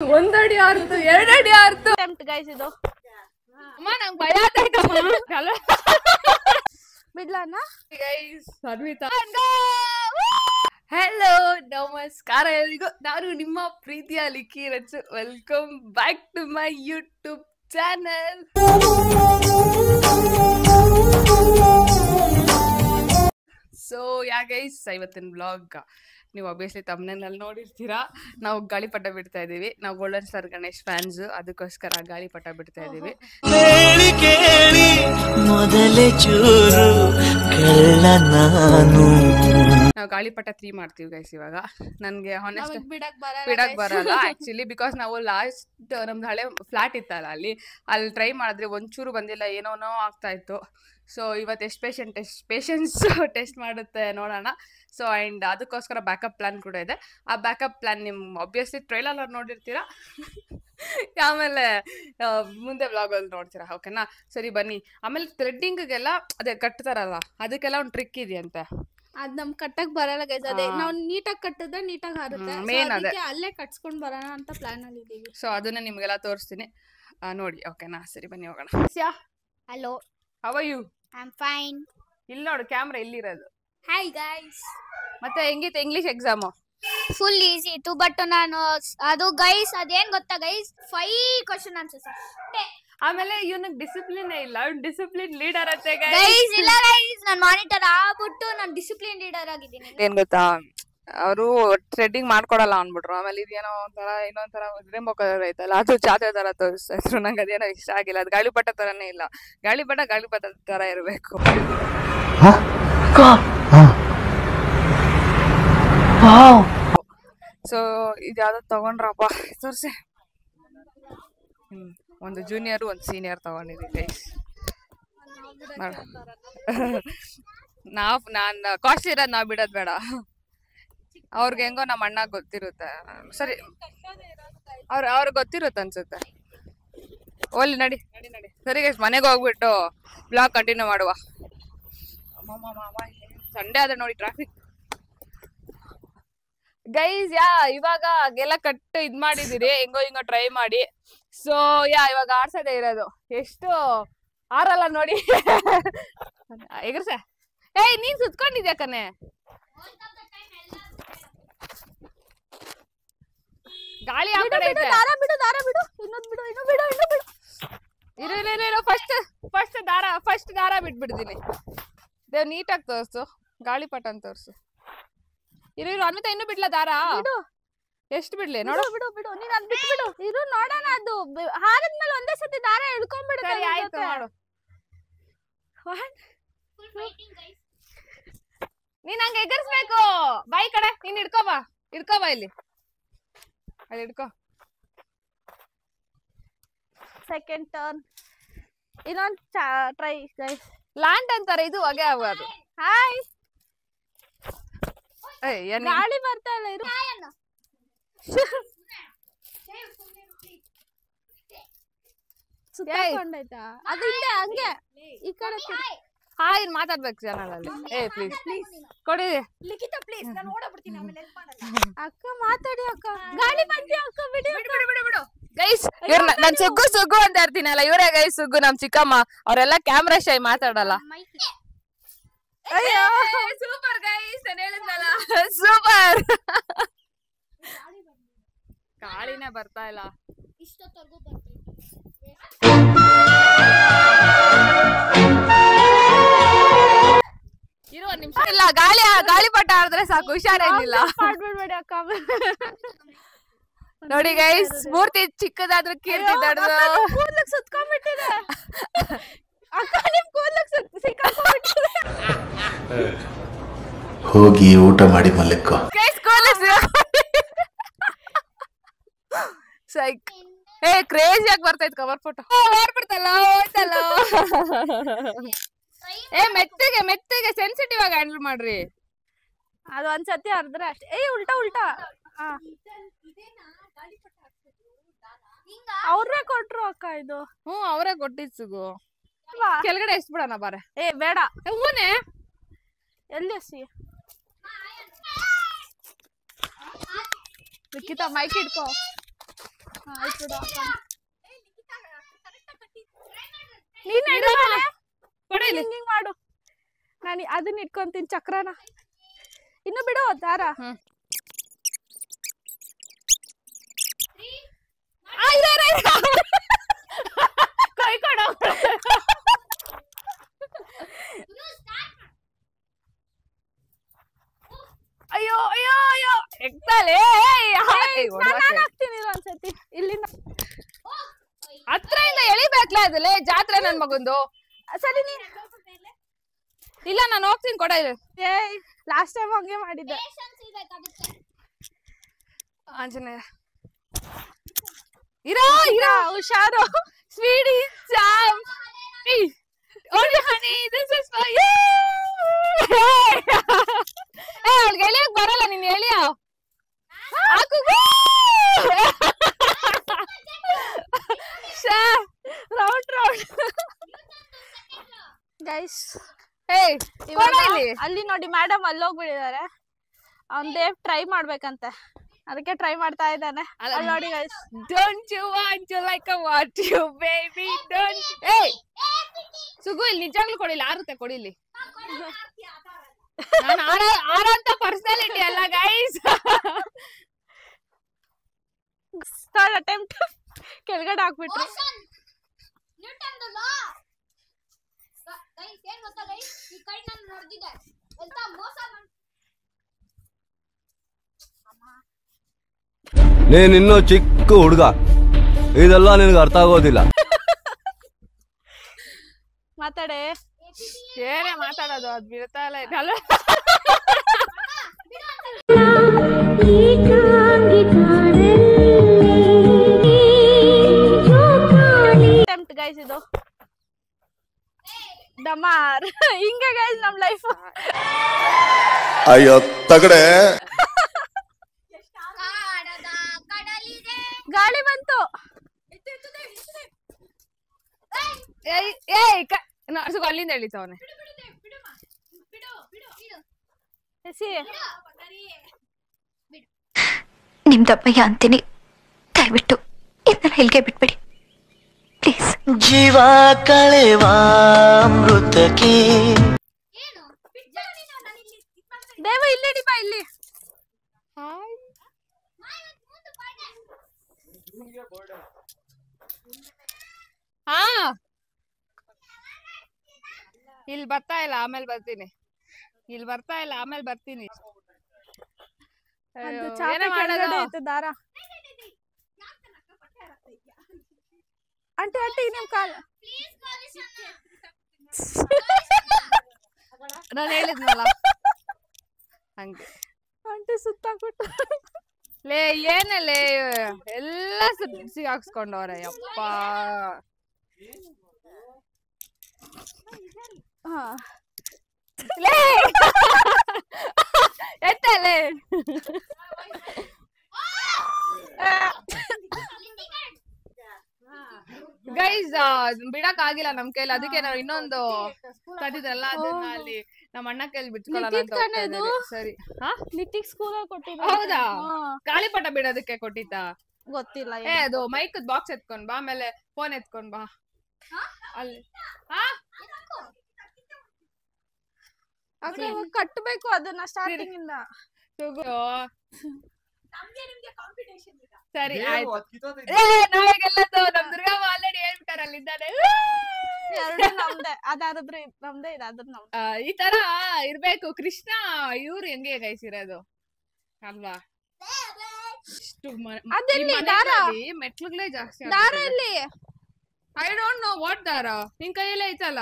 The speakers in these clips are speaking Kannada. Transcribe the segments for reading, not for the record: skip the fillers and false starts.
1 ಅಡಿ ಆರ್ತು 2 ಅಡಿ ಆರ್ತು ಅಟೆಂಪ್ಟ್ ಗೈಸ್ ಇದು ಅಮ್ಮ ನಂಗೆ ಭಯ ಆಗ್ತೈತಮ್ಮ ಬಿಡ್ಲಾನ ಗೈಸ್ ಅನ್ವಿತಾ ಹೆಲೋ ನಮಸ್ಕಾರ ಎಲ್ಲರಿಗೂ ನಾನು ನಿಮ್ಮ ಪ್ರೀತಿಯ ಲಿಕ್ಕಿ Rachu welcome back to my YouTube channel so ya guys ಇವತ್ತಿನ ಬ್ಲಾಗ್ ನೀವು ಅಬ್ವಿಯಸ್ಲಿ ತಮ್ಮನೇನಲ್ಲಿ ನೋಡಿರ್ತೀರಾ ನಾವು ಗಾಳಿಪಟ ಬಿಡ್ತಾ ಇದೀವಿ ನಾವು ಗೋಲ್ಡನ್ ಸ್ಟಾರ್ ಗಣೇಶ್ ಫ್ಯಾನ್ಸ್ ಅದಕ್ಕೋಸ್ಕರ ಗಾಳಿಪಟ ಬಿಡ್ತಾ ಇದೀವಿ ನಾವು ಗಾಳಿಪಟ 3 ಮಾಡ್ತೀವಿ ಗೈಸ್ ಇವಾಗ ನನ್ಗೆ ಹಾನೆಸ್ಟ್ ಬಿಡಕ್ ಬರಲ್ಲ ಆಕ್ಚುಲಿ ಬಿಕಾಸ್ ನಾವು ಲಾಸ್ಟ್ ನಮ್ದು ಹಳೆ ಫ್ಲಾಟ್ ಇತ್ತಲ್ಲ ಅಲ್ಲಿ ಟ್ರೈ ಮಾಡಿದ್ರೆ ಒಂಚೂರು ಬಂದಿಲ್ಲ ಏನೋನೋ ಆಗ್ತಾ ಇತ್ತು ಸೊ ಇವತ್ತು ಎಷ್ಟು ಪೇಷನ್ಸ್ ಟೆಸ್ಟ್ ಮಾಡುತ್ತೆ ನೋಡೋಣ ಸೊ ಆ್ಯಂಡ್ ಅದಕ್ಕೋಸ್ಕರ ಬ್ಯಾಕಪ್ ಪ್ಲಾನ್ ಕೂಡ ಇದೆ ಆ ಬ್ಯಾಕಪ್ ಪ್ಲಾನ್ ನಿಮ್ಮ ಆಬ್ವಿಯಸ್ಲಿ ಟ್ರೈಲರ್ ನೋಡಿರ್ತೀರಾ ಆಮೇಲೆ ಮುಂದೆ ವ್ಲಾಗಲ್ಲಿ ನೋಡ್ತೀರಾ ಓಕೆನಾ ಸರಿ ಬನ್ನಿ ಆಮೇಲೆ ಥ್ರೆಡ್ಡಿಂಗ್ಗೆಲ್ಲ ಅದೇ ಕಟ್ತಾರಲ್ಲ ಅದಕ್ಕೆಲ್ಲ ಒಂದು ಟ್ರಿಕ್ ಇದೆಯಂತೆ ಅದ್ ನಮ್ ಕಟ್ಟಕ್ ಬರಲ್ಲ ಗೈಸ್ ಅದೇ ನಾವು ನೀಟಾಗಿ ಕಟ್ಟಿದ್ರೆ ನೀಟಾಗಿ ಹಾರುತ್ತೆ ಮೇನ್ ಅದೇ ಅಲ್ಲೇ ಕಟ್ಸ್ಕೊಂಡ್ ಬರೋಣ ಅಂತ ಪ್ಲಾನ್ ಅಲ್ಲಿ ಇದೀವಿ ಸೊ ಅದನ್ನ ನಿಮ್ಗೆಲ್ಲ ತೋರಿಸ್ತೀನಿ ನೋಡಿ ಓಕೆನಾ ಸರಿ ಬನ್ನಿ ಹೋಗೋಣ hello how are you I am fine ಇಲ್ಲಿ ನೋಡು ಕ್ಯಾಮ್ರಾ ಇಲ್ಲಿರೋದು ಹಾಯ್ ಗೈಸ್ ಮತ್ತೆ ಹೆಂಗಿತ್ತು ಇಂಗ್ಲಿಷ್ ಎಕ್ಸಾಮು ಫುಲ್ ಈಸಿ ಇತ್ತು ಬಟ್ ನಾನು ಅದು ಗೈಸ್ ಅದೇನ್ ಗೊತ್ತಾ ಗೈಸ್ 5 ಕ್ವೆಶ್ಚನ್ ಆನ್ಸರ್ಸ್ ಅಷ್ಟೇ ಆಮೇಲೆ ಇವನಿಗೆ ಡಿಸಿಪ್ಲಿನ್ ಇಲ್ಲ ಡಿಸಿಪ್ಲಿನ್ ಲೀಡರ್ ಅಂತೆ ಗೈಸ್ ಇಲ್ಲ ಗೈಸ್ ನಾನು ಮಾನಿಟರ್ ಆಗ್ಬಿಟ್ಟು ನಾನು ಡಿಸಿಪ್ಲಿನ್ ಲೀಡರ್ ಆಗಿದ್ದೀನಿ ಏನ್ ಗೊತ್ತಾ ಅವರು ಥ್ರೆಡ್ಡಿಂಗ್ ಮಾಡ್ಕೊಡಲ್ಲ ಅನ್ಬಿಟ್ರು ಆಮೇಲೆ ಇದೇನೋ ಒಂಥರ ಇನ್ನೊಂಥರ ರೇಂಬೋ ಕಲರ್ ಐತಲ್ಲ ಅದು ಜಾತ್ರೆ ತರ ತೋರಿಸ್ತಾ ಇದ್ರು ನಂಗೆ ಅದೇನೋ ಇಷ್ಟ ಆಗಿಲ್ಲ ಅದು ಗಾಳಿಪಟ ತರನೇ ಇಲ್ಲ ಗಾಳಿಪಟ ತರ ಇರಬೇಕು ಸೊ ಇದ್ಯಾವ್ದು ತಗೊಂಡ್ರಪ್ಪ ತೋರ್ಸಿ ಒಂದು ಜೂನಿಯರ್ ಒಂದು ಸೀನಿಯರ್ ತಗೊಂಡಿದ್ದೀವಿ ಗೈಸ್ ನಾನು ಕಾಸ್ಟ್ ಇರೋದು ನಾವು ಬಿಡೋದು ಬೇಡ ಅವ್ರಿಗೆ ಹೆಂಗೋ ನಮ್ಮ ಅಣ್ಣ ಗೊತ್ತಿರುತ್ತೆ ಸರಿ ಅವ್ರಿಗೆ ಗೊತ್ತಿರುತ್ತೆ ಅನ್ಸುತ್ತೆ ಓಲಿ ನಡಿ ಸರಿ ಗೈಸ್ ಮನೆಗೆ ಹೋಗ್ಬಿಟ್ಟು ಬ್ಲಾಗ್ ಕಂಟಿನ್ಯೂ ಮಾಡುವ ಸಂಡೇ ಆದ್ರೆ ನೋಡಿ ಟ್ರಾಫಿಕ್ ಗೈಸ್ ಇವಾಗ ಎಲ್ಲ ಕಟ್ಟು ಇದ್ ಮಾಡಿದಿರಿ ಹೆಂಗೋ ಟ್ರೈ ಮಾಡಿ ಸೊ ಇವಾಗ ಆಡ್ಸೋದೇ ಇರೋದು ಎಷ್ಟು ಆರಲ್ಲ ನೋಡಿ ಎಗರ್ಸ ಏಯ್ ನೀನ್ ಸುತ್ಕೊಂಡಿದ್ಯಾ ಕನೆ ಗಾಳಿ ಫಸ್ಟ್ ದಾರ ಬಿಟ್ಬಿಡ್ತೀನಿ ದೇವ್ ನೀಟಾಗಿ ತೋರ್ಸು ಗಾಳಿಪಟ ಅಂತ ತೋರ್ಸು ಇರು ಅನ್ವಿತಾ ಇನ್ನೂ ಬಿಡ್ಲ ದಾರ ಎಷ್ಟು ಬಿಡ್ಲಿ ನೋಡು ಬಿಡು ನೀನ್ ಅದ್ ಬಿಟ್ಬಿಡು ಇರು ನೋಡೋಣ ಅದು ಹಾರಿದ್ಮೇಲೆ ಒಂದೇ ಸತಿ ದಾರ ಎಳ್ಕೊಂಡ್ಬಿಡು ಸರಿ ಆಯ್ತು ಮಾಡು ನೀನ್ ಹಂಗ ಎಗರ್ಸ್ಬೇಕು ಬಾಯಿ ಕಡೆ ನೀನ್ ಹಿಡ್ಕೋಬಾ ಇಲ್ಲಿ ಅಲ್ಲಿ ಹಿಡ್ಕೋ ಸೆಕೆಂಡ್ ಟರ್ನ್ ಇನ್ನೊಂದ್ ಟ್ರೈ ಗೈಸ್ ಲ್ಯಾಂಡ್ ಅಂತಾರೆ ಇದು ಹೊಗೆ ಆಗೋದು ಹಾಯ್ ಏನ್ ಗಾಳಿ ಬರ್ತಾ ಇಲ್ಲ ಇರು ಸುತ್ತಾಕೊಂಡೈತಾ ಅದು ಹಿಂದೆ ಹಂಗೆ ಈ ಕಡೆ ಹಾಯ್ ಮಾತಾಡ್ಬೇಕು ಚಾನಲ್ ಅಲ್ಲಿ ಪ್ಲೀಸ್ ಕೊಡಿ ಲಿಖಿತಾ ಪ್ಲೀಸ್ ನಾನು ಓಡಬಿಡ್ತೀನಿ ಆಮೇಲೆ ಹೆಲ್ಪ್ ಮಾಡಲ್ಲ ಅಕ್ಕ ಮಾತಾಡಿ ಅಕ್ಕ ಗಾಳಿ ಬಂದಿ ಅಕ್ಕ ಬಿಡು ಗೈಸ್ ನಾನ್ ಸುಗ್ಗು ಅಂತ ಇರ್ತೀನಲ್ಲ ಇವರೇ ಗೈಸ್ ಸುಗ್ಗು ನಮ್ ಚಿಕ್ಕಮ್ಮ ಅವರೆಲ್ಲ ಕ್ಯಾಮ್ರಾ ಶೈ ಮಾತಾಡಲ್ಲ ಅಯ್ಯೋ ಸೂಪರ್ ಗೈಸ್ ನಾನು ಹೇಳಿದ್ನಲ್ಲ ಸೂಪರ್ ಗಾಳಿನೇ ಬರ್ತಾ ಇಲ್ಲ ಇಷ್ಟೊತ್ತವರೆಗೂ ಬರ್ತಾ ಇರು ಒಂದ್ ನಿಮಿಷ ಇಲ್ಲ ಗಾಳಿಪಟ ಆಡಿದ್ರೆ ಸಾಕು ಹುಷಾರೇನಿಲ್ಲ ಮಾಡ್ಬಿಡ್ಬೇಡಿ ಅಕ್ಕ ನೋಡಿ ಗೈಸ್ ಮೂರ್ತಿ ಚಿಕ್ಕದಾದ್ರೂ ಕೀರ್ತಿ ದೊಡ್ಡದು ಕೂದ್ಲಕ್ ಸುತ್ಕೊಂಡ್ಬಿಟ್ಟಿದೆ ಅಕ್ಕ ನಿಮ್ ಕೂದ್ಲಕ್ ಸಿಕ್ಕಾಕೊಂಡ್ಬಿಟ್ಟಿದೆ ಹೋಗಿ ಊಟ ಮಾಡಿ ಮಲಕ್ಕೋ ಗೈಸ್ ಸೈಕ್ ಕ್ರೇಜಿ ಆಗಿ ಬರ್ತೈತ್ ಕವರ್ ಫೋಟೋ ಓಡ್ಬಿಡ್ತಲ್ಲ ಹೋಯ್ತಲ್ಲ ಮೆತ್ತಗೆ ಸೆನ್ಸಿಟಿವ್ ಆಗಿ ಹ್ಯಾಂಡಲ್ ಮಾಡ್ರಿ ಅದು ಒಂದ್ಸತಿ ಅರ್ದ್ರೆ ಅಷ್ಟೇ ಉಲ್ಟಾ ಅವ್ರೇ ಕೊಟ್ರು ಅಕ್ಕ ಇದು ಅವರೇ ಕೊಟ್ಟಿದ್ ಸುಗು ಕೆಳಗಡೆ ಎಷ್ಟು ಬಿಡೋಣ ಬಾರೆ ಬೇಡ ಹೂನೆ ಎಲ್ಲಿ ಎಸಿ ಲಿಖಿತಾ ಮೈಕ್ ಇಟ್ಕೋ ಹಿಂಗ್ ಮಾಡು. ನಾನು ಅದನ್ನ ಇಟ್ಕೊಂತೀನಿ ಚಕ್ರನ. ಇನ್ನು ಬಿಡು ದಾರ. ಕೈ ಕೊಡು. ಅಯ್ಯೋ ಅಯ್ಯೋ ಅಯ್ಯೋ ಎಕ್ತಾಳೆ. ಹಾಕ್ತೀನಿ ಒಂದ್ಸತಿ ಇಲ್ಲಿಂದ ಹತ್ರದಿಂದ ಎಳಿಬೇಕಲ್ಲ ಅದಲ್ಲೇ ಜಾತ್ರೆ ನನ್ ಮಗಂದು. ಸರಿ ನೀ ಇಲ್ಲ ನಾನು ಹೋಗ್ತೀನಿ ಕೊಡ. ಲಾಸ್ಟ್ ಟೈಮ್ ಹಂಗೆ ಮಾಡಿದ್ದೆ. ಆಂಜನೇಯ ಇರೋ ಇರೋ ಹುಷಾರು. ಸ್ವೀಡಿ jam only honey this is for you. ಅವಳಿಗೆ ಎಳಿಯಕ್ ಬರಲ್ಲ, ನೀನ್ ಎಳಿಯ ರೌಂಡ್ ರೌಂಡ್ ಗೈಸ್. ಅಲ್ಲಿ ನೋಡಿ ಮೇಡಮ್ ಅಲ್ಲಿ ಹೋಗ್ಬಿಟ್ಟಿದ್ದಾರೆ. ಅವ್ನ್ದೇ ಟ್ರೈ ಮಾಡ್ಬೇಕಂತೆ, ಅದಕ್ಕೆ ಟ್ರೈ ಮಾಡ್ತಾ ಇದ್ದಾನೆ. ಅಲ್ಲಿ ನೋಡಿ guys. Don't you want to like a what you baby don't. ಏಯ್ ಸುಗು ಇಲ್ಲಿ ನಿಜಾಗ್ಲೂ ಕೊಡಿಲ್ಲ, ಆರುತ್ತೆ ಕೊಡಿಲಿ. ನಾನು ಆರಂತ ಪರ್ಸನಾಲಿಟಿ ಅಲ್ಲ ಗೈಸ್. ಥರ್ಡ್ ಅಟೆಂಪ್ಟ್ ಕೆಳಗಡೆ ಹಾಕ್ಬಿಟ್ರು. ನೀನಿನ್ನೂ ಚಿಕ್ಕ ಹುಡುಗ, ಇದೆಲ್ಲ ನಿನಗೆ ಅರ್ಥ ಆಗೋದಿಲ್ಲ. ಮಾತಾಡೆ. ಏನೇ ಮಾತಾಡೋದು, ಅದ್ ಬಿಡ್ತಾ ಇಲ್ಲ. ಅಟೆಂಪ್ಟ್ ಗೈಸ್ ಇದು. ಡಮಾರ್. ಹಿಂಗೆ ಗೈಸ್ ನಮ್ ಲೈಫ್. ಅಯ್ಯೋ ತಗಡೆ. ಗಾಳಿ ಬಂತು. ಸುಗು ಅಲ್ಲಿಂದ ಎಳಿತಾವನೆ. ನಿಮ್ದಪ್ಪಯ್ಯ ಅಂತೀನಿ, ದಯವಿಟ್ಟು ಇದನ್ನ ಇಲ್ಲಿಗೆ ಬಿಟ್ಬಿಡಿ ಪ್ಲೀಸ್. ಜೀವ ಕಳೆವ ಅಮೃತಕ್ಕೆ ದೇವ ಇಲ್ಲಿ ಬಾ ಇಲ್ಲಿ. ಹಾ ಇಲ್ಲಿ ಬರ್ತಾ ಇಲ್ಲ, ಆಮೇಲೆ ಬರ್ತೀನಿ. ಇಲ್ಲಿ ಬರ್ತಾ ಇಲ್ಲ, ಆಮೇಲೆ ಬರ್ತೀನಿ. ದಾರ ಆಂಟಿ ಆಂಟಿ ನಿಮ್ ಕಾಲ್. ನಾನು ಹೇಳಿದ್ನಲ್ಲ ಹಂಗೆ. ಆಂಟಿ ಸುತ್ತಾಕ್ಬಿಟ್ಟು. ಲೇ ಏನಲ್ಲೇ ಎಲ್ಲ ಸಿಗಾಕ್ಸ್ಕೊಂಡವ್ರೆ ಯಪ್ಪ. ಎತ್ತಲೆ ಗೈಸ್, ಬಿಡಕ್ ಆಗಿಲ್ಲ ನಮ್ ಕೈಲಿ. ಅದಕ್ಕೆ ನಾವು ಇನ್ನೊಂದು ಕದಿದ್ರಲ್ಲ ಅದನ್ನ ಅಲ್ಲಿ ನಮ್ಮ ಅಣ್ಣ ಕೈಲಿ ಬಿಟ್ಕೊಳ್ಳೋಣ. ಸರಿ. ನಿತಿಕ್ ಸ್ಕೂಲ್ ಕೊಟ್ಟಿದ್ದ. ಹೌದಾ? ಗಾಳಿಪಟ ಬಿಡೋದಕ್ಕೆ ಕೊಟ್ಟಿದ್ದ ಗೊತ್ತಿಲ್ಲ. ಅದು ಮೈಕ್ ಬಾಕ್ಸ್ ಎತ್ಕೊಂಡ್ ಬಾ, ಆಮೇಲೆ ಫೋನ್ ಎತ್ಕೊಂಡ್ ಬಾ ಅಲ್ಲಿ. ಕಟ್ಟಬೇಕು ಅದನ್ನ ಸ್ಟಾರ್ಟಿಂಗ್ ಇಂದ. ಸರಿ ಆಯ್ತು. ನಾಳೆಗೆಲ್ಲದು ನಮ್ ದುರ್ಗಮ್ಮ ಆಲ್ರೆಡಿ ಹೇಳ್ಬಿಟ್ಟಾರ ಅಲ್ಲಿದ್ದಾನೆ. ನಮ್ದೆ ಅದಾದ್ರೆ ನಮ್ದೇ, ಇದಾದ್ರೆ ನಮ್ದೆ. ಈ ತರ ಇರ್ಬೇಕು. ಕೃಷ್ಣ ಇವ್ರು ಹೆಂಗೆ ಗೈಸಿರೋದು ಅಲ್ವಾ? ಮೆಟ್ಲುಗಳೇ ಜಾಸ್ತಿ. ದಾರ ಎಲ್ಲಿ? ಐ ಡೋಂಟ್ ನೋ ವಾಟ್ ದಾರ. ನಿನ್ ಕೈಯಲ್ಲೇ ಐತಲ್ಲ.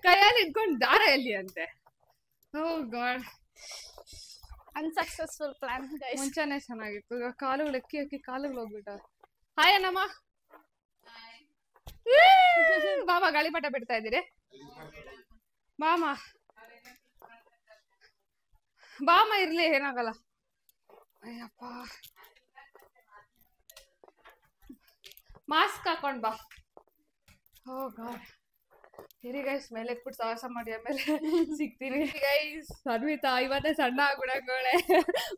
ಕೈಯಲ್ಲಿ ಇಟ್ಕೊಂಡು ದಾರ ಎಲ್ಲಿ ಅಂತೆ. ಓ ಗಾಡ್, ಅನ್ಸಕ್ಸಸ್ಫುಲ್ ಪ್ಲಾನ್. ಮುಂಚೆನೆ ಚೆನ್ನಾಗಿತ್ತು. ಇವಾಗ ಕಾಲುಗಳು ಎಕ್ಕಿ ಎಕ್ಕಿ ಕಾಲುಗಳು ಹೋಗ್ಬಿಟ್ಟ. ಹಾಯ್ ಅಣ್ಣಮ್ಮ. ಬಾಮ ಗಾಳಿಪಟ ಬಿಡ್ತಾ ಇದ್ದೀರಿ. ಬಾಮ ಬಾಮ ಇರ್ಲಿ, ಏನಾಗಲ್ಲ. ಅಯ್ಯಪ್ಪ, ಮಾಸ್ಕ್ ಹಾಕೊಂಡ್ ಬಾ. ಓ ಗಾಡ್. ಸರಿ ಗೈಸ್, ಮೇಲೆ ಇಟ್ಬಿಟ್ಟು ಸಾಹಸ ಮಾಡಿ ಆಮೇಲೆ ಸಿಗ್ತೀನಿ ಗೈಸ್. ಅನ್ವಿತಾ ಇವತ್ತೇ ಸಣ್ಣ ಆಗ್ಬಿಡಕೋಳೆ.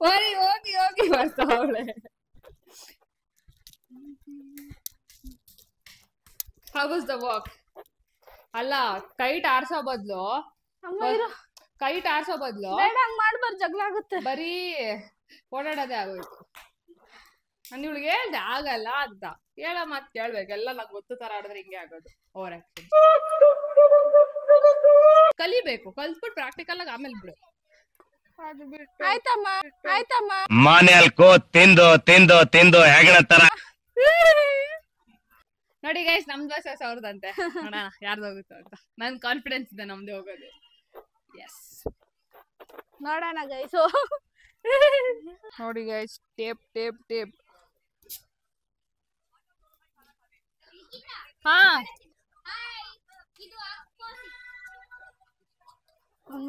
ಹೋಗಿ ಹೋಗಿ ಹೋಗಿ ಬರ್ತಾವಳೆ. How was the walk? ಅಲ್ಲ, ಕೈಟ್ ಆರ್ಸೋ ಬದ್ಲು ಮಾಡ್ಬಾರ್ದು, ಜಗಳ ಆಗುತ್ತೆ. ಬರೀ ಓಡಾಡೋದೇ ಆಗೋಯ್ತು. ನಾನು ಇವಳಿಗೆ ಹೇಳ್ದೆ ಆಗಲ್ಲ ಅಂತ. ಹೇಳ ಮಾತು ಕೇಳ್ಬೇಕು. ಎಲ್ಲ ನಂಗೆ ಗೊತ್ತು ತರ ಆಡಿದ್ರೆ ಹಿಂಗೆ ಆಗೋದು. ಓವರ್ ಆಕ್ಷನ್ ಕಲಿಬೇಕು. ಕಲ್ತ್ಬಿಟ್ಟು ಪ್ರಾಕ್ಟಿಕಲ್ ಆಗಿ ಆಮೇಲೆ ಬಿಡು. ಆಯ್ತಮ್ಮ ಮಾನ್ಯಲ್ಕೋ ತಿಂದು ತಿಂದು ತಿಂದು ಹೆಗಣ ತರ. ನೋಡಿ ಗೈಸ್, ನಮ್ ದೋಸೆ 1000 ಅಂತೆ. ನೋಡೋಣ ಯಾರ್ದು ಹೋಗುತ್ತೋ ಅಂತ. ನನ್ ಕಾನ್ಫಿಡೆನ್ಸ್ ಇದೆ ನಮ್ದೇ ಹೋಗೋದು. ಎಸ್, ನೋಡೋಣ ಗೈಸ್. ನೋಡಿ ಗೈಸ್, ಟೇಪ್ ಟೇಪ್ ಟೇಪ್. ಹಾ,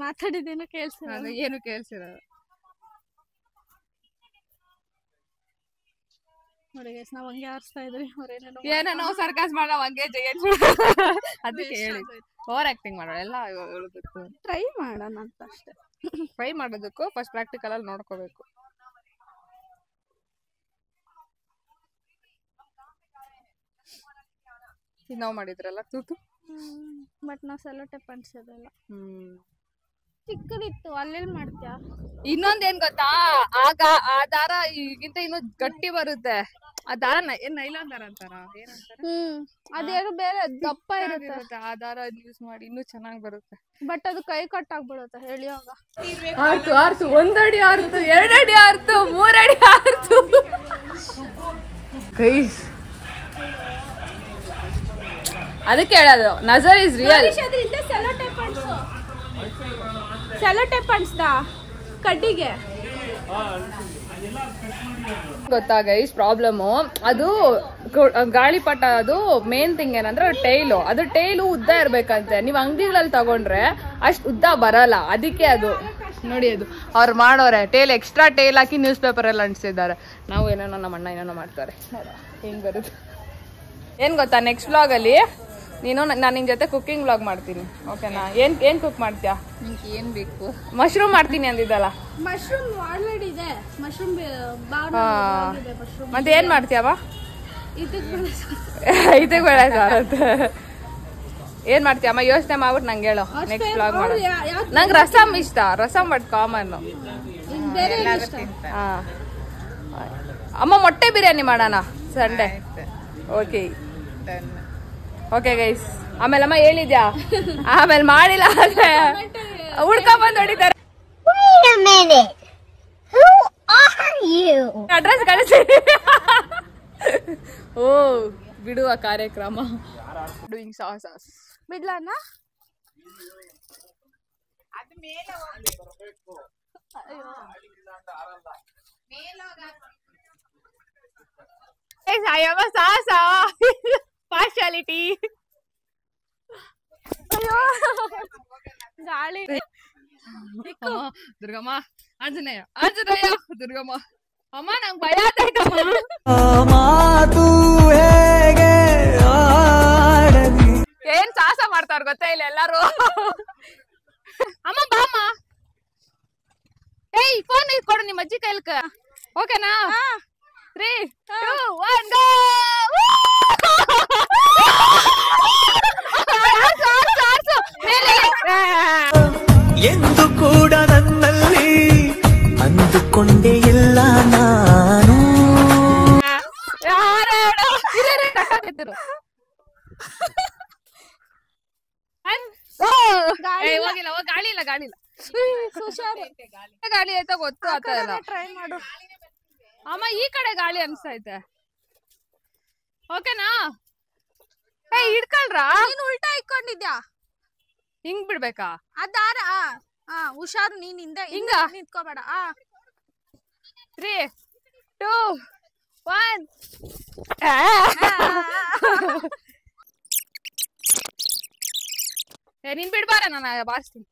ಮಾತಾಡಿದೇನು ಕೇಳಿಸಿಲ್ಲ. ಏನು ಕೇಳಿಸಿರೋದು. ನೋಡಿ ಗೈಸ್, ನಾವ್ ಹಂಗೆ ಆರಿಸ್ತಾ ಇದ್ರಿ. ಏನೋ ನಾವು ಸರ್ಕಸ್ ಮಾಡೋ ಹಂಗೆ ಜಯನ್ ಅದಕ್ಕೆ ಹೇಳಿ ಓವರ್ ಆಕ್ಟಿಂಗ್ ಮಾಡೋಣ. ಎಲ್ಲ ಹೇಳೋದಕ್ಕೂ ಟ್ರೈ ಮಾಡೋಣ ಅಂತ ಅಷ್ಟೇ. ಟ್ರೈ ಮಾಡೋದಕ್ಕೂ ಫಸ್ಟ್ ಪ್ರಾಕ್ಟಿಕಲ್ ಅಲ್ಲಿ ನೋಡ್ಕೋಬೇಕು. ಈಗ ನಾವು ಮಾಡಿದ್ರಲ್ಲ ತೂತು. ಬಟ್ ನಾವ್ ಸೆಲ್ಲೋ ಟೇಪ್ ಅಂಟಿಸೋದಲ್ಲ. ಚಿಕ್ಕದಿತ್ತು, ಅಲ್ಲೆಲ್ಲಿ ಮಾಡ್ತೀಯ? ಇನ್ನೊಂದೇನ್ ಗೊತ್ತಾ, ಆಗ ಆ ದಾರ ಈಗಿಂತ ಇನ್ನೂ ಗಟ್ಟಿ ಬರುತ್ತೆ. ಆ ದಾರ ನೈಲಾನ್ ದಾರ ಅಂತಾರ, ಏನಂತಾರ, ಅದೇನು ಬೇರೆ ದಪ್ಪ ಇರುತ್ತೆ. ಆ ದಾರ ಯೂಸ್ ಮಾಡಿ ಇನ್ನೂ ಚೆನ್ನಾಗಿ ಬರುತ್ತೆ. ಬಟ್ ಅದು ಕೈ ಕಟ್ಟಾಗ್ಬಿಡುತ್ತೆ ಎಳಿಯೋಗ. ಆರ್ತು ಆರ್ತು, 1 ಅಡಿ ಆರ್ತು, 2 ಅಡಿ ಆರ್ತು, 3 ಅಡಿ ಆರ್ತು. ಗೈಸ್, ಅದಕ್ಕೆ ಹೇಳೋದು ನಜರ್ ಇಸ್ ರಿಯಲ್. ಸೆಲ್ಲೋ ಟೇಪ್ ಅಂಟಿಸ್ದ ಕಡ್ಡಿಗೆ. ಗೊತ್ತಾ ಗೈಸ್, ಪ್ರಾಬ್ಲಮ್ಮು ಅದು ಗಾಳಿಪಟ. ಅದು ಮೇನ್ ಥಿಂಗ್ ಏನಂದ್ರೆ ಟೈಲು. ಅದು ಟೈಲು ಉದ್ದ ಇರ್ಬೇಕಂತೆ. ನೀವು ಅಂಗಡಿಗಳಲ್ಲಿ ತಗೊಂಡ್ರೆ ಅಷ್ಟು ಉದ್ದ ಬರಲ್ಲ. ಅದಕ್ಕೆ ಅದು ನೋಡಿ, ಅದು ಅವ್ರು ಮಾಡೋರೆ ಟೇಲ್, ಎಕ್ಸ್ಟ್ರಾ ಟೇಲ್ ಹಾಕಿ ನ್ಯೂಸ್ ಪೇಪರ್ ಎಲ್ಲ ಅಂಟಿಸಿದ್ದಾರೆ. ನಾವು ಏನೇನೋ ನಮ್ಮ ಅಣ್ಣ ಏನೇನೋ ಮಾಡ್ತಾರೆ. ಹೆಂಗ್ ಬರುತ್ತೆ ಏನ್ ಗೊತ್ತಾ, ನೆಕ್ಸ್ಟ್ ವ್ಲಾಗ್ ಅಲ್ಲಿ ನಾನು ನಿನ್ ಜೊತೆ ಕುಕಿಂಗ್ ವ್ಲಾಗ್ ಮಾಡ್ತೀನಿ. ಓಕೆನಾ? ಏನ್ ಕುಕ್ ಮಾಡ್ತೀಯಾ? ಏನ್ ಬೇಕು? ಮಶ್ರೂಮ್ ಮಾಡ್ತೀನಿ ಅಂದಿದ್ದಲ್ಲ. ಮಶ್ರೂಮ್ ಆಲ್ರೆಡಿ ಇದೆ. ಮಶ್ರೂಮ್ ಮತ್ತೆ ಏನ್ ಮಾಡ್ತೀಯವ? ಇದಕ್ಕೆ ಬೇಡ ಸರ್. ಏನ್ ಮಾಡ್ತೀಯಮ್ಮ? ಯೋಚನೆ ಮಾಡ್ಬಿಟ್ಟು ನಂಗೆ ಹೇಳು. ನೆಕ್ಸ್ಟ್ ವ್ಲಾಗ್ ಮಾಡ. ನಂಗೆ ರಸಮ್ ಇಷ್ಟ. Rasam but common. ಅಮ್ಮ ಮೊಟ್ಟೆ ಬಿರಿಯಾನಿ ಮಾಡೋಣ ಸಂಡೆ. Okay okay guys. ಆಮೇಲೆ ಅಮ್ಮ ಹೇಳಿದ್ಯಾ, ಆಮೇಲೆ ಮಾಡಿಲ್ಲ ಅಂದ್ರೆ ಹುಡ್ಕೊಂಡ್ ಹೊಡಿತಾರೆ. ಅಡ್ರೆಸ್ ಕಳಿಸಿ. ಓ, ಬಿಡುವ ಕಾರ್ಯಕ್ರಮ. ಡೂಯಿಂಗ್ ಸಾಸ್ ಬಿಡ್ಲಣ್ಣ. ಸಾಸ ಪಾರ್ಶಾಲಿಟಿ. ಗಾಳಿ. ದುರ್ಗಮ್ಮ, ಆಂಜನೇಯ, ಆಂಜನೇಯ, ದುರ್ಗಮ್ಮ. ಅಮ್ಮ ನಂಗೆ ಭಯ ಆಯ್ತಮ್ಮ. ಏನ್ ಸಾಹಸ ಮಾಡ್ತಾರ ಗೊತ್ತಾ ಇಲ್ಲ ಎಲ್ಲಾರು. ಅಮ್ಮ ಬಾಮ್ಮ. ಏಯ್, ಫೋನ್ ಇಟ್ಕೊಡು ನಿಮ್ಮ ಅಜ್ಜಿ ಕೈಲ್ಕ. ಓಕೆನಾ? 3, 2, 1 ಗೋ. ಎಂದು ಕೂಡ ನನ್ನಲ್ಲಿ ಅಂದುಕೊಂಡೇ ಇಲ್ಲ ನಾನು. ಹೋಗಿಲ್ಲ, ಗಾಳಿ ಇಲ್ಲ, ಗಾಳಿ ಇಲ್ಲ. ಗಾಳಿ ಆಯ್ತಾ ಗೊತ್ತು ಆತ. ಟ್ರೈ ಮಾಡು ಅಮ್ಮ. ಈ ಕಡೆ ಗಾಳಿ ಅನ್ಸೈತೆ. ಓಕೆನಾ? ಏಯ್, ಹಿಡ್ಕೊಳ್ರಾ? ನೀನ್ ಉಲ್ಟಾ ಇಟ್ಕೊಂಡಿದ್ಯಾ? ಹಿಂಗ್ ಬಿಡ್ಬೇಕಾ? ಅದಾರ ಹುಷಾರು. ನೀನ್ ಹಿಂದೆ ಹಿಂಗ ನಿಂತ್ಕೋಬೇಡ. 3, 2, 1. ನೀನ್ ಬಿಡ್ಬಾರ, ನಾನು ಬಾರಿಸ್ತೀನಿ.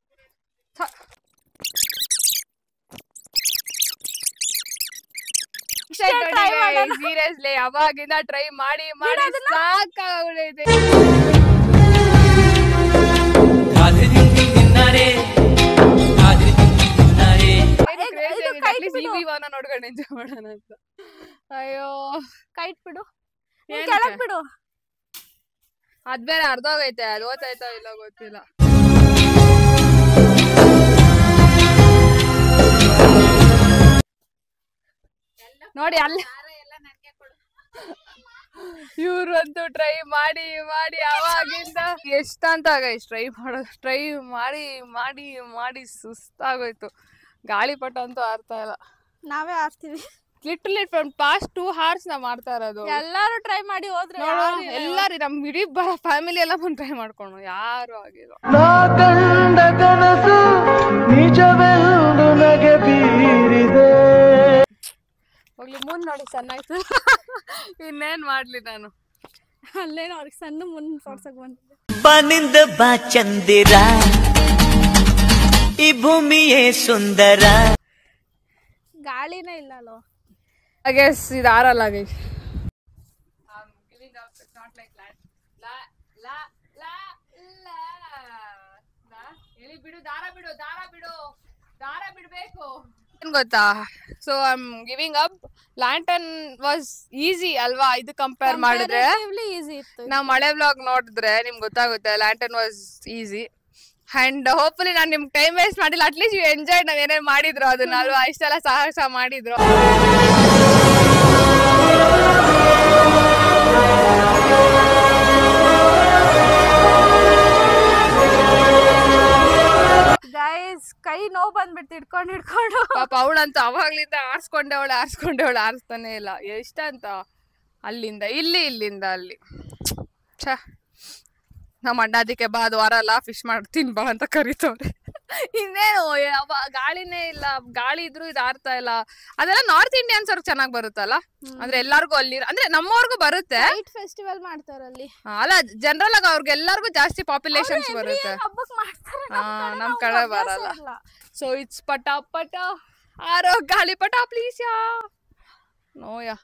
ಸೀರಿಯಸ್ಲಿ ಅವಾಗಿಂದ ಟ್ರೈ ಮಾಡಿ ಮಾಡಿ ಸಾಕಾಗ್ಬಿಡೈತೆ. ಮಾಡ್ಕೊಂಡು ಎಂಜಾಯ್ ಮಾಡೋಣ ಅಂತ. ಅಯ್ಯೋ ಕೈಟ್ ಬಿಡು, ಏನಕ್ಕೆ? ಕೆಳಗ್ ಬಿಡು. ಅದ್ ಬೇರೆ ಅರ್ಧೋಗೈತೆ, ಅದು ಓದ್ತಾಯ್ತೋ ಇಲ್ಲ ಗೊತ್ತಿಲ್ಲ. ನೋಡಿ ಅಲ್ಲಿ ಇವ್ರಂತೂ ಟ್ರೈ ಮಾಡಿ ಮಾಡಿ ಅವಾಗಿಂದ ಎಷ್ಟಂತ ಗೈಸ್ ಟ್ರೈ ಮಾಡಿ ಸುಸ್ತಾಗೋಯ್ತು. ಗಾಳಿಪಟ ಅಂತೂ ಆರ್ತಾ ಇಲ್ಲ. ನಾವೇ ಆಡ್ತೀವಿ ಲಿಟ್ರಲಿ ಫ್ರಮ್ ಪಾಸ್ಟ್ 2 hours ನಾವ್ ಮಾಡ್ತಾ ಇರೋದು. ಎಲ್ಲಾರು ಟ್ರೈ ಮಾಡಿ ಹೋದ್ರೆ ಎಲ್ಲಾರು ನಮ್ ಇಡೀ ಫ್ಯಾಮಿಲಿ ಎಲ್ಲ ಬಂದು ಟ್ರೈ ಮಾಡ್ಕೊಂಡು ಯಾರು ಆಗಿಲ್ಲ. ಹೋಗ್ಲಿ ಮುಂದ್ ನೋಡಿ ಚೆನ್ನಾಯ್ತು. ಇನ್ನೇನ್ ಮಾಡ್ಲಿ ನಾನು, ಅಲ್ಲೇನೋ ಅವ್ರಿಗೆ ಸಣ್ಣ ಮುಂದೆ ತೋರ್ಸಕ್ ಬಂದಿದ್ದೆ. ಬನಿಂದ ಬಾ ಚಂದಿರ ಈ ಭೂಮಿಯೇ ಸುಂದರ. ಗಾಳಿನೇ ಇಲ್ಲ ಅಲ್ವ. I guess ಇದು ಆರಲ್ಲ ಗೈಸ್. ಏನ್ ಗೊತ್ತಾ, so I am giving up. Lantern was easy ಅಲ್ವಾ ಇದು ಕಂಪೇರ್ ಮಾಡಿದ್ರೆ. ಈಸಿ ಇತ್ತು. ನಾವ್ ಮಳೆ ವ್ಲಾಗ್ ನೋಡಿದ್ರೆ ನಿಮ್ಗೆ ಗೊತ್ತಾಗುತ್ತೆ lantern was easy. And hopefully ನಾನು ನಿಮ್ಗೆ ಟೈಮ್ ವೇಸ್ಟ್ ಮಾಡಿಲ್ಲ. At least you enjoy. ನಾವ್ ಏನೇನ್ ಮಾಡಿದ್ರು ಅದನ್ನ ಅಲ್ವಾ, ಇಷ್ಟೆಲ್ಲ ಸಾಹಸ ಮಾಡಿದ್ರು. ಗೈಸ್ ಕೈ ನೋವು ಬಂದ್ಬಿಡ್ತು ಹಿಡ್ಕೊಂಡು. ಪಾಪ ಅವಳಂತೂ ಅವಾಗ್ಲಿಂದ ಆರಿಸ್ತಾನೆ ಇಲ್ಲ. ಎಷ್ಟಂತ ಅಲ್ಲಿಂದ ಇಲ್ಲಿಂದ ಅಲ್ಲಿ. ಛ, ನಮ್ಮ ಅಣ್ಣ ಅದಕ್ಕೆ ಬಾ ಅದು ವಾರ ಅಲ್ಲ ಫಿಶ್ ಮಾಡ್ತೀನಿ ಬಾ ಅಂತ ಕರಿತವ್ರೆ. ಇನ್ನೇನು ಗಾಳಿನೇ ಇಲ್ಲ. ಗಾಳಿ ಇದ್ರು ಇದು ಆರ್ತಾ ಇಲ್ಲ. ಅದೆಲ್ಲ ನಾರ್ತ್ ಇಂಡಿಯನ್ಸ್ ಅವ್ರಿಗೆ ಚೆನ್ನಾಗ್ ಬರುತ್ತಲ್ಲ, ಅಂದ್ರೆ ಎಲ್ಲಾರ್ಗು ಅಲ್ಲಿ ಅಂದ್ರೆ ನಮ್ಮವ್ರಿಗೂ ಬರುತ್ತೆ. ಫೆಸ್ಟಿವಲ್ ಮಾಡ್ತಾರಲ್ಲಿ ಅಲ್ಲ ಜನರಲ್ ಆಗಿ ಅವ್ರಿಗೆಲ್ಲರಿಗೂ ಜಾಸ್ತಿ ಪಾಪ್ಯುಲೇಷನ್ಸ್ ಬರುತ್ತೆ. ನಮ್ ಕಡೆ ಬರಲ್ಲ. ಸೊ ಇಟ್ಸ್ ಪಟ ಆರೋ ಗಾಳಿಪಟ ಪ್ಲೀಸ್ ಯಾ ನೋಯಾ.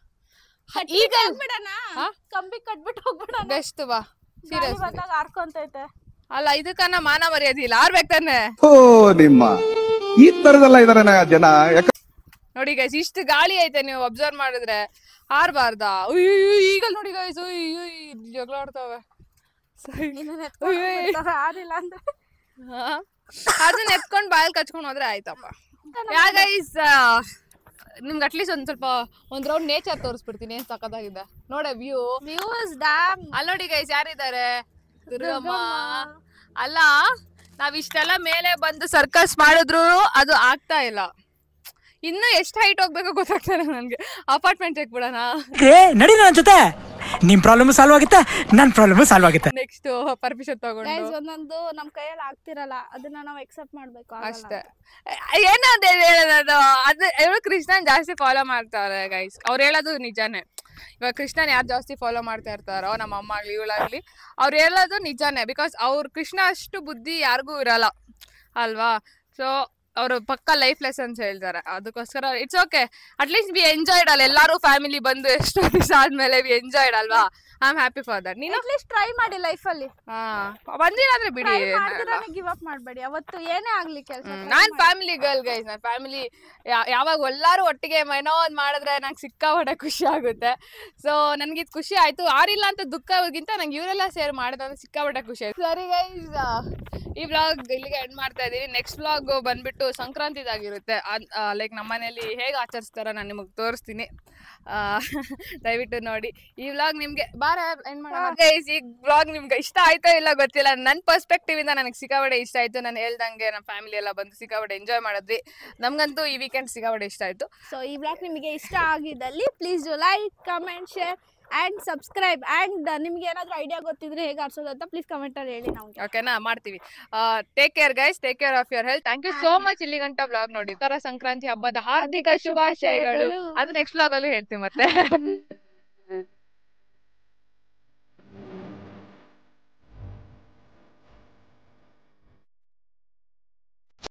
ಈಗ ಕಂಬಿ ಕಟ್ಬಿಟ್ಟು ಹೋಗ್ಬಿಡೋಣ. ಬೆಸ್ಟ್ ಬಾ ಸೀರಿಯಸ್. ಹಾರ್ಕೊಂತೈತೆ ಅಲ್ಲ ಇದಕ್ಕನ್ನ ಮಾನ ಮರ್ಯಾದಿಲ್ಲ ಆರ್ಬೇಕು ತಾನೆ. ನಿಮ್ಮ ಈ ತರದೆಲ್ಲ ಇದಾರೆ ಜನ. ನೋಡಿ ಗೈಸ್ ಇಷ್ಟು ಗಾಳಿ ಐತೆ, ನೀವು ಅಬ್ಸರ್ವ್ ಮಾಡಿದ್ರೆ ಹಾರ್ಬಾರ್ದಾ? ಈಗ ನೋಡಿ ಗೈಸ್ ಜಗಳ ಆಡ್ತಾವೆ. ಅದನ್ನ ಎತ್ಕೊಂಡ್ ಬಾಯಲ್ಲಿ ಕಚ್ಕೊಂಡ್ ಹೋದ್ರೆ ಆಯ್ತಪ್ಪ. ಯಾ ಗೈಸ್ ನಿಮ್ಗೆ ಅಟ್ಲೀಸ್ಟ್ ಒಂದ್ ಸ್ವಲ್ಪ ಒಂದ್ ರೌಂಡ್ ನೇಚರ್ ತೋರಿಸ್ಬಿಡ್ತೀನಿ. ಏನ್ ಸಖತ್ತಾಗಿದೆ ನೋಡ ವ್ಯೂಸ್ ಡ್ಯಾಮ್. ಅಲ್ಲಿ ನೋಡಿ ಗೈಸ್ ಯಾರಿದ್ದಾರೆ, ದುರ್ಗಮ್ಮ. ಅಲ್ಲ ನಾವ್ ಇಷ್ಟೆಲ್ಲ ಮೇಲೆ ಬಂದು ಸರ್ಕಸ್ ಮಾಡಿದ್ರು ಅದು ಆಗ್ತಾ ಇಲ್ಲ. ಇನ್ನು ಎಷ್ಟು ಹೈಟ್ ಹೋಗ್ಬೇಕು ಗೊತ್ತಾಗ್ತಾರೆ ನನ್ಗೆ. ಅಪಾರ್ಟ್ಮೆಂಟ್ ಸಿಕ್ಬಿಡೋಣ. ನಡಿ ನನ್ನ ಜೊತೆ. ನಿಮ್ ಪ್ರಾಬ್ಲಮ್ ಸಾಲ್ವ್ ಆಗುತ್ತೆ, ನನ್ ಪ್ರಾಬ್ಲಮ್ ಸಾಲ್ವ್ ಆಗುತ್ತೆ. ನೆಕ್ಸ್ಟ್ ಪರ್ಮಿಷನ್ ತಗೊಂಡು ಒಂದೊಂದು ನಮ್ ಕೈಯಲ್ಲಿ ಆಗ್ತಿರಲ್ಲ, ಅದನ್ನ ನಾವ್ ಎಕ್ಸೆಪ್ಟ್ ಮಾಡ್ಬೇಕು ಅಷ್ಟೇ. ಏನೋ ಹೇಳೋದು ಅದು ಕೃಷ್ಣನ್ ಜಾಸ್ತಿ ಫಾಲೋ ಮಾಡ್ತಾರೆ ಗೈಸ್. ಅವ್ರು ಹೇಳೋದು ನಿಜಾನೇ. ಇವಾಗ ಕೃಷ್ಣನ್ ಯಾರು ಜಾಸ್ತಿ ಫಾಲೋ ಮಾಡ್ತಾ ಇರ್ತಾರೋ, ನಮ್ಮ ಅಮ್ಮ ಆಗ್ಲಿ ಇವಳಾಗ್ಲಿ, ಅವ್ರು ಹೇಳೋದು ನಿಜಾನೇ. ಬಿಕಾಸ್ ಅವ್ರ ಕೃಷ್ಣ ಅಷ್ಟು ಬುದ್ಧಿ ಯಾರಿಗೂ ಇರಲ್ಲ ಅಲ್ವಾ. ಸೊ ಅವರು ಪಕ್ಕ ಲೈಫ್ ಲೆಸನ್ಸ್ ಹೇಳ್ತಾರೆ. ಅದಕ್ಕೋಸ್ಕರ it's okay. At least we enjoyed ಅಲ್ಲ, ಎಲ್ಲಾರು ಫ್ಯಾಮಿಲಿ ಬಂದು ಎಷ್ಟೋ ದಿವಸ ಆದ್ಮೇಲೆ ವಿ ಎಂಜಾಯ್ಡ್ ಅಲ್ವಾ. I am happy for that. ನೀನು ಅಟ್ಲೀಸ್ಟ್ ಟ್ರೈ ಮಾಡಿ ಲೈಫ್ ಅಲ್ಲಿ. ಬಂದಿಲ್ಲ ಅಂದ್ರೆ ಬಿಡಿ, ಗಿವ್ ಅಪ್ ಮಾಡ್ಬೇಡಿ. ಅವತ್ತು ಏನೇ ಆಗ್ಲಿ ಕೆಲಸ. ನಾನ್ ಫ್ಯಾಮಿಲಿ ಗರ್ಲ್ ಗೈಸ್. ನಾನ್ ಫ್ಯಾಮಿಲಿ ಯಾವಾಗ ಎಲ್ಲಾರು ಒಟ್ಟಿಗೆ ಏನೋ ಒಂದ್ ಮಾಡಿದ್ರೆ ನಂಗೆ ಸಿಕ್ಕಾಪಟ್ಟೆ ಖುಷಿ ಆಗುತ್ತೆ. ಸೊ ನನ್ಗೆ ಇದು ಖುಷಿ ಆಯ್ತು. ಆರಿಲ್ಲ ಅಂತ ದುಃಖಗಿಂತ ನಂಗೆ ಇವರೆಲ್ಲ ಸೇರ್ ಮಾಡಿದ್ರೆ ಸಿಕ್ಕಾಪಟ್ಟೆ ಖುಷಿ ಆಯ್ತು. ಸರಿ ಗೈಸ್, ಈ ವ್ಲಾಗ್ ಇಲ್ಲಿಗೆ ಎಂಡ್ ಮಾಡ್ತಾ ಇದೀನಿ. ನೆಕ್ಸ್ಟ್ ವ್ಲಾಗ್ ಬಂದ್ಬಿಟ್ಟು ಸಂಕ್ರಾಂತಿದಾಗಿರುತ್ತೆ. ಲೈಕ್ ನಮ್ಮ ಮನೇಲಿ ಹೇಗೆ ಆಚರಿಸ್ತಾರ ನಾನು ನಿಮಗೆ ತೋರಿಸ್ತೀನಿ. ದಯವಿಟ್ಟು ನೋಡಿ ಈ ವ್ಲಾಗ್. ನಿಮ್ಗೆ ಎಂಡ್ ಮಾಡೋಣ ಗೈಸ್. ಈ ವ್ಲಾಗ್ ನಿಮ್ಗೆ ಇಷ್ಟ ಆಯ್ತೋ ಇಲ್ಲ ಗೊತ್ತಿಲ್ಲ. ನನ್ನ ಪರ್ಸ್ಪೆಕ್ಟಿವ್ ಇಂದ ನನಗೆ ಸಿಕ್ಕಾಪಟ್ಟೆ ಇಷ್ಟ ಆಯ್ತು. ನಾನು ಹೇಳ್ದಂಗೆ ನಮ್ಮ ಫ್ಯಾಮಿಲಿ ಎಲ್ಲ ಬಂದು ಸಿಕ್ಕಾಪಟ್ಟೆ ಎಂಜಾಯ್ ಮಾಡಿದ್ವಿ. ನಮ್ಗಂತೂ ಈ ವೀಕೆಂಡ್ ಸಿಕ್ಕಾಪಟ್ಟೆ ಇಷ್ಟ ಆಯ್ತು. ಸೊ ಈ ವ್ಲಾಗ್ ನಿಮಗೆ ಇಷ್ಟ ಆಗಿದ್ದಲ್ಲಿ please do like, comment, share and subscribe. And ನಿಮ್ಗೆ ಏನಾದ್ರು ಐಡಿಯಾ ಗೊತ್ತಿದ್ರೆ ಹೇಗೆ ಆಡ್ಸೋದು ಅಂತ ಪ್ಲೀಸ್ ಕಮೆಂಟ್ ಅಲ್ಲಿ ಹೇಳಿ ನಮ್ಗೆ. ಓಕೆನಾ, ಮಾಡ್ತೀವಿ. Take care guys, take care of your health. Thank you so much ಇಲ್ಲಿ ಗಂಟ ವ್ಲಾಗ್ ನೋಡಿ. ಸಂಕ್ರಾಂತಿ ಹಬ್ಬದ ಹಾರ್ದಿಕ ಶುಭಾಶಯಗಳು. ಅದು ನೆಕ್ಸ್ಟ್ ವ್ಲಾಗ್ ಅಲ್ಲಿ ಹೇಳ್ತೀವಿ ಮತ್ತೆ.